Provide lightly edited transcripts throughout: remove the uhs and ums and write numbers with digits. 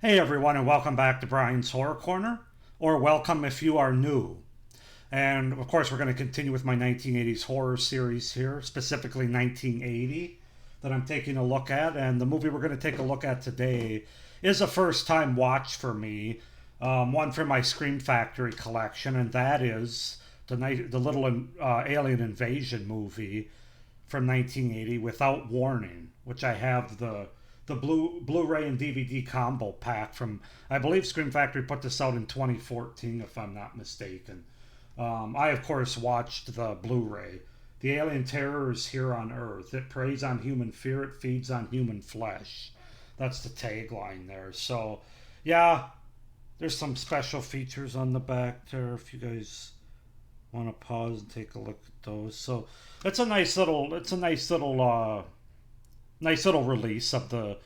Hey everyone, and welcome back to Brian's Horror Corner, or welcome if you are new. And of course, we're going to continue with my 1980s horror series here, specifically 1980, that I'm taking a look at. And the movie we're going to take a look at today is a first time watch for me, one from my Scream Factory collection, and that is the little alien invasion movie from 1980, Without Warning, which I have the Blu-ray and DVD combo pack from, I believe Scream Factory put this out in 2014, if I'm not mistaken. I of course watched the Blu-ray. The alien terror is here on Earth. It preys on human fear. It feeds on human flesh. That's the tagline there. So, yeah, there's some special features on the back there. If you guys want to pause and take a look at those, so it's a nice little release of the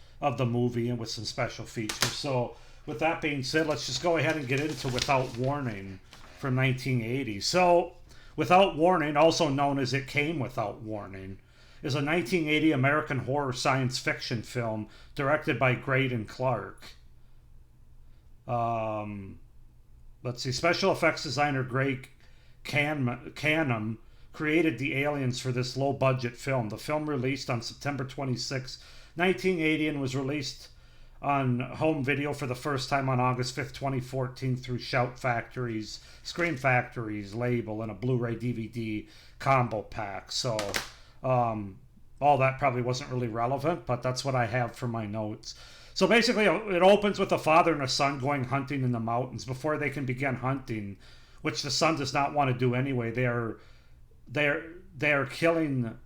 movie and with some special features. So with that being said, let's just go ahead and get into Without Warning from 1980. So Without Warning, also known as It Came Without Warning, is a 1980 American horror science fiction film directed by Graydon Clark. Um, let's see, special effects designer Greg Canham created the aliens for this low budget film. The film released on September 26, 1980, and was released on home video for the first time on August 5th, 2014 through Shout Factory's Scream Factory's label and a Blu-ray DVD combo pack. So all that probably wasn't really relevant, but that's what I have for my notes. So basically, it opens with a father and a son going hunting in the mountains. Before they can begin hunting, which the son does not want to do anyway, they are they are killing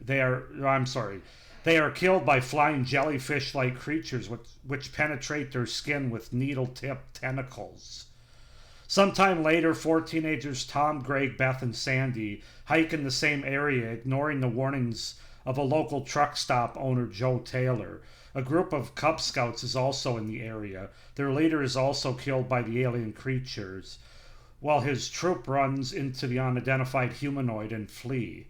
they are I'm sorry they are killed by flying jellyfish like creatures which penetrate their skin with needle tipped tentacles. Sometime later, four teenagers Tom, Greg, Beth, and Sandy hike in the same area, ignoring the warnings of a local truck stop owner, Joe Taylor. A group of Cub Scouts is also in the area. Their leader is also killed by the alien creatures, while his troop runs into the unidentified humanoid and flee.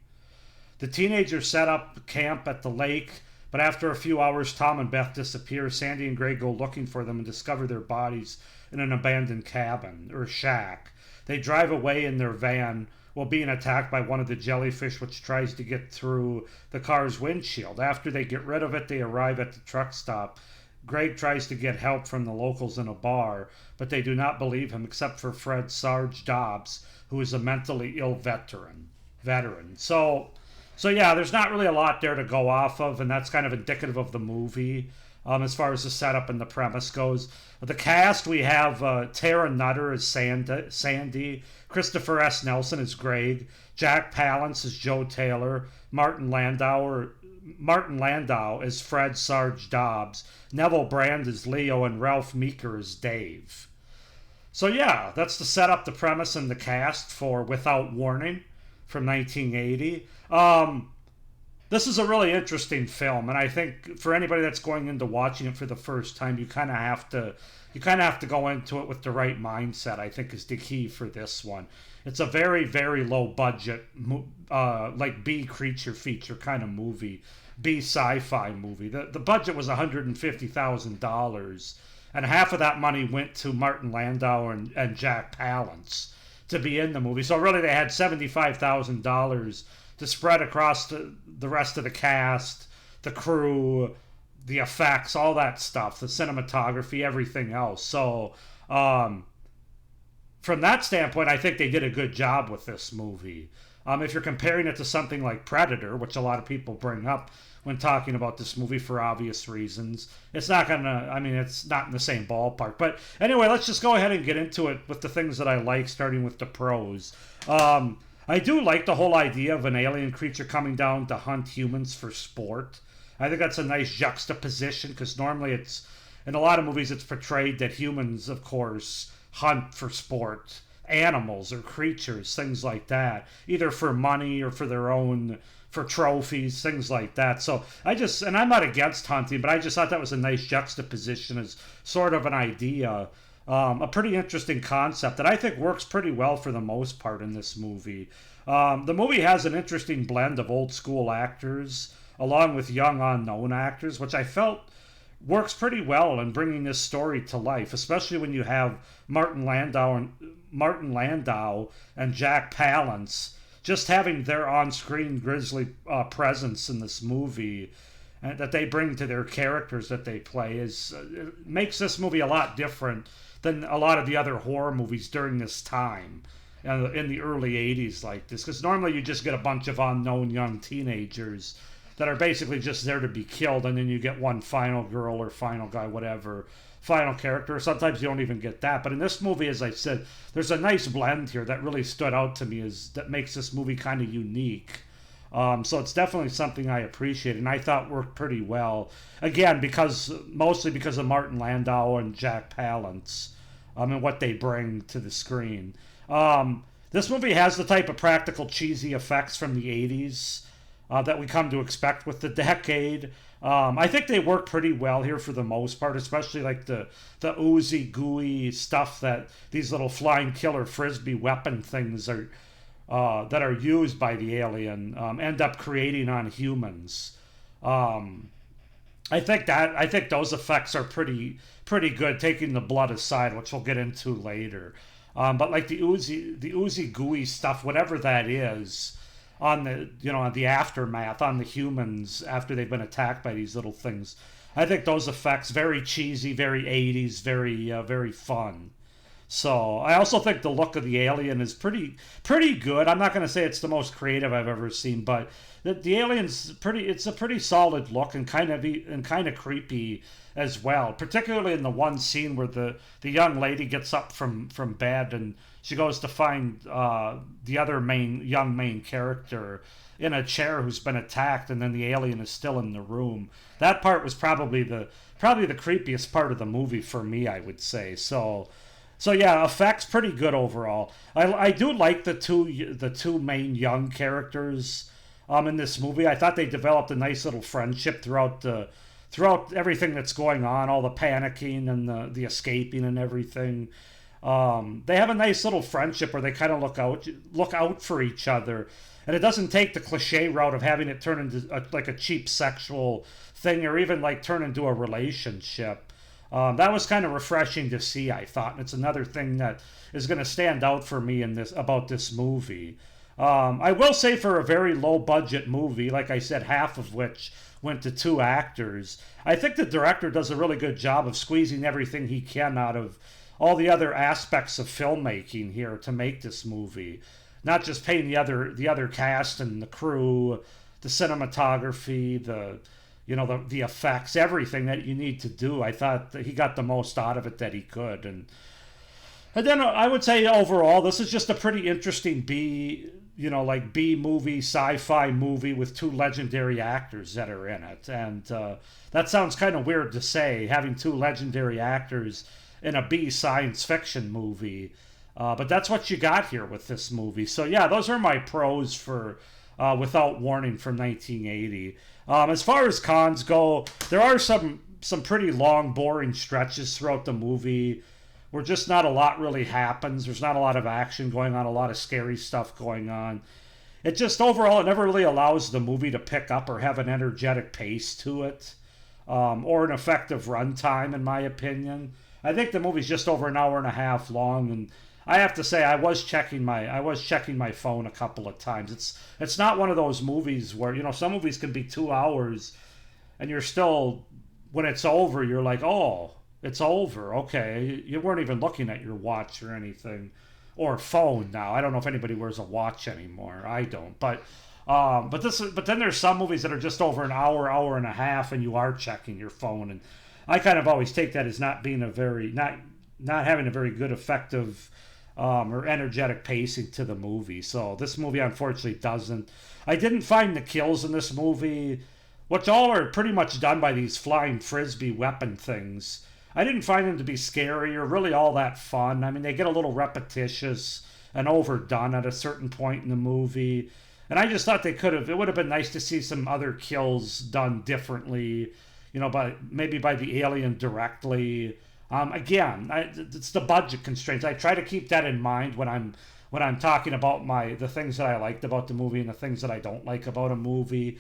The teenagers set up camp at the lake, but after a few hours, Tom and Beth disappear. Sandy and Greg go looking for them and discover their bodies in an abandoned cabin, or shack. They drive away in their van while being attacked by one of the jellyfish, which tries to get through the car's windshield. After they get rid of it, they arrive at the truck stop. Greg tries to get help from the locals in a bar, but they do not believe him except for Fred Sarge Dobbs, who is a mentally ill veteran. So yeah, there's not really a lot there to go off of, and that's kind of indicative of the movie. As far as the setup and the premise goes, the cast, we have Tara Nutter as Sandy, Christopher S. Nelson as Greg, Jack Palance as Joe Taylor, Martin Landau as Fred Sarge Dobbs, Neville Brand as Leo, and Ralph Meeker as Dave. So yeah, that's to set up the premise and the cast for Without Warning from 1980. This is a really interesting film, and I think for anybody that's going into watching it for the first time, you kind of have to go into it with the right mindset. I think is the key for this one. It's a very very low budget, like B creature feature kind of movie, B sci-fi movie. The budget was $150,000, and half of that money went to Martin Landau and Jack Palance to be in the movie. So really, they had $75,000 to spread across the rest of the cast, the crew, the effects, all that stuff, the cinematography, everything else. So from that standpoint, I think they did a good job with this movie. If you're comparing it to something like Predator, which a lot of people bring up when talking about this movie for obvious reasons, it's not it's not in the same ballpark. But anyway, let's just go ahead and get into it with the things that I like, starting with the pros. I do like the whole idea of an alien creature coming down to hunt humans for sport. I think that's a nice juxtaposition, because normally in a lot of movies it's portrayed that humans, of course, hunt for sport, animals or creatures, things like that, either for money or for trophies, things like that. So and I'm not against hunting, but I just thought that was a nice juxtaposition as sort of an idea. A pretty interesting concept that I think works pretty well for the most part in this movie. The movie has an interesting blend of old school actors along with young unknown actors, which I felt works pretty well in bringing this story to life, especially when you have Martin Landau and Jack Palance just having their on-screen grisly presence in this movie that they bring to their characters that they play is makes this movie a lot different than a lot of the other horror movies during this time in the early 80s like this, because normally you just get a bunch of unknown young teenagers that are basically just there to be killed, and then you get one final girl or final guy, whatever, final character. Sometimes you don't even get that. But in this movie, as I said, there's a nice blend here that really stood out to me, is that makes this movie kind of unique. So it's definitely something I appreciate, and I thought worked pretty well. Again, mostly because of Martin Landau and Jack Palance, and what they bring to the screen. This movie has the type of practical cheesy effects from the 80s that we come to expect with the decade. I think they work pretty well here for the most part, especially like the oozy, gooey stuff that these little flying killer frisbee weapon things are that are used by the alien end up creating on humans. I think those effects are pretty good, taking the blood aside, which we'll get into later. But like the oozy gooey stuff, whatever that is, on the aftermath on the humans after they've been attacked by these little things, I think those effects very cheesy, very 80s, very fun. So I also think the look of the alien is pretty good. I'm not going to say it's the most creative I've ever seen, but the alien's it's a pretty solid look, and kind of creepy as well. Particularly in the one scene where the young lady gets up from bed and she goes to find the other main character in a chair who's been attacked, and then the alien is still in the room. That part was probably the creepiest part of the movie for me, I would say. So yeah, effects pretty good overall. I do like the two main young characters in this movie. I thought they developed a nice little friendship throughout everything that's going on, all the panicking and the escaping and everything. They have a nice little friendship where they kind of look out for each other, and it doesn't take the cliche route of having it turn into like a cheap sexual thing, or even like turn into a relationship. That was kind of refreshing to see, I thought, and it's another thing that is going to stand out for me about this movie. I will say, for a very low budget movie, like I said, half of which went to two actors, I think the director does a really good job of squeezing everything he can out of all the other aspects of filmmaking here to make this movie. Not just paying the other cast and the crew, the cinematography, the effects, everything that you need to do. I thought that he got the most out of it that he could, and then I would say overall, this is just a pretty interesting B movie, sci-fi movie with two legendary actors that are in it, and that sounds kind of weird to say, having two legendary actors in a B science fiction movie, but that's what you got here with this movie. So yeah, those are my pros for Without Warning from 1980. As far as cons go, there are some pretty long, boring stretches throughout the movie where just not a lot really happens. There's not a lot of action going on, a lot of scary stuff going on. It just overall, it never really allows the movie to pick up or have an energetic pace to it, or an effective runtime, in my opinion. I think the movie's just over an hour and a half long, and I have to say I was checking my phone a couple of times. It's not one of those movies where, some movies can be 2 hours and you're still, when it's over, you're like, oh, it's over. Okay, you weren't even looking at your watch or anything, or phone now. I don't know if anybody wears a watch anymore. I don't, but then there's some movies that are just over an hour and a half, and you are checking your phone, and I kind of always take that as not being not having a very good, effective, or energetic pacing to the movie. So this movie unfortunately doesn't. I didn't find the kills in this movie, which all are pretty much done by these flying frisbee weapon things. I didn't find them to be scary or really all that fun. I mean, they get a little repetitious and overdone at a certain point in the movie. And I just thought it would have been nice to see some other kills done differently, maybe by the alien directly. Again, it's the budget constraints. I try to keep that in mind when I'm talking about the things that I liked about the movie and the things that I don't like about a movie.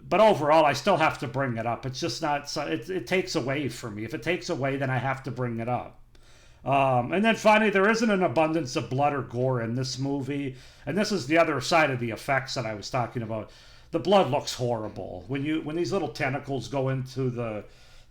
But overall, I still have to bring it up. It's just not. It takes away from me. If it takes away, then I have to bring it up. And then finally, there isn't an abundance of blood or gore in this movie, and this is the other side of the effects that I was talking about. The blood looks horrible when these little tentacles go into the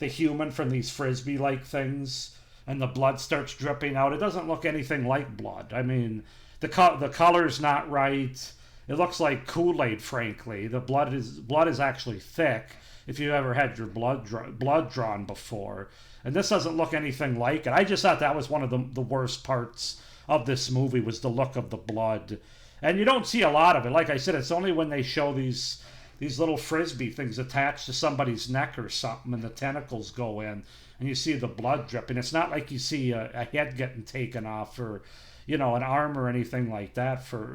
human from these frisbee like things, and the blood starts dripping out. It doesn't look anything like blood. I mean, the color's not right. It looks like Kool-Aid, frankly. The blood is actually thick. If you ever had your blood drawn before, and this doesn't look anything like it. I just thought that was one of the worst parts of this movie was the look of the blood, and you don't see a lot of it. Like I said, it's only when they show these little frisbee things attached to somebody's neck or something, and the tentacles go in, and you see the blood dripping. It's not like you see a head getting taken off or an arm or anything like that. For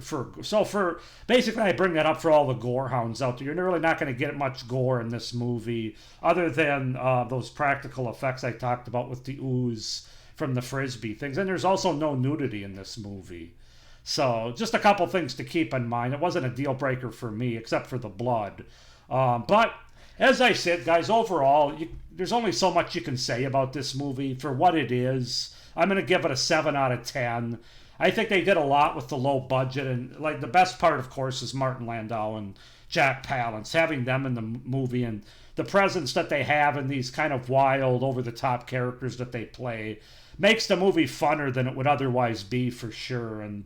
basically, I bring that up for all the gore hounds out there. You're really not going to get much gore in this movie, other than those practical effects I talked about with the ooze from the frisbee things. And there's also no nudity in this movie. So just a couple things to keep in mind. It wasn't a deal breaker for me, except for the blood. But as I said, guys, overall, there's only so much you can say about this movie for what it is. I'm going to give it a 7 out of 10. I think they did a lot with the low budget, and like the best part, of course, is Martin Landau and Jack Palance, having them in the movie and the presence that they have and these kind of wild, over-the-top characters that they play makes the movie funner than it would otherwise be, for sure. And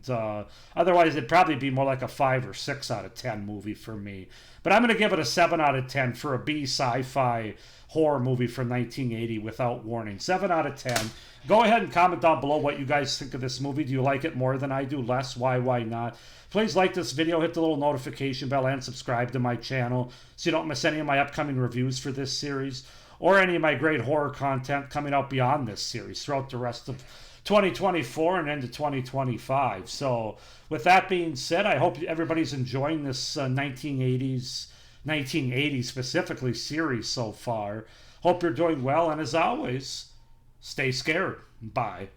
otherwise, it'd probably be more like a 5 or 6 out of 10 movie for me. But I'm going to give it a 7 out of 10 for a B sci-fi horror movie from 1980 without warning. 7 out of 10. Go ahead and comment down below what you guys think of this movie. Do you like it more than I do? Less? Why not? Please like this video, hit the little notification bell, and subscribe to my channel so you don't miss any of my upcoming reviews for this series or any of my great horror content coming out beyond this series throughout the rest of 2024 and into 2025. So with that being said, I hope everybody's enjoying this 1980s specifically series so far. Hope you're doing well, and as always, stay scared. Bye.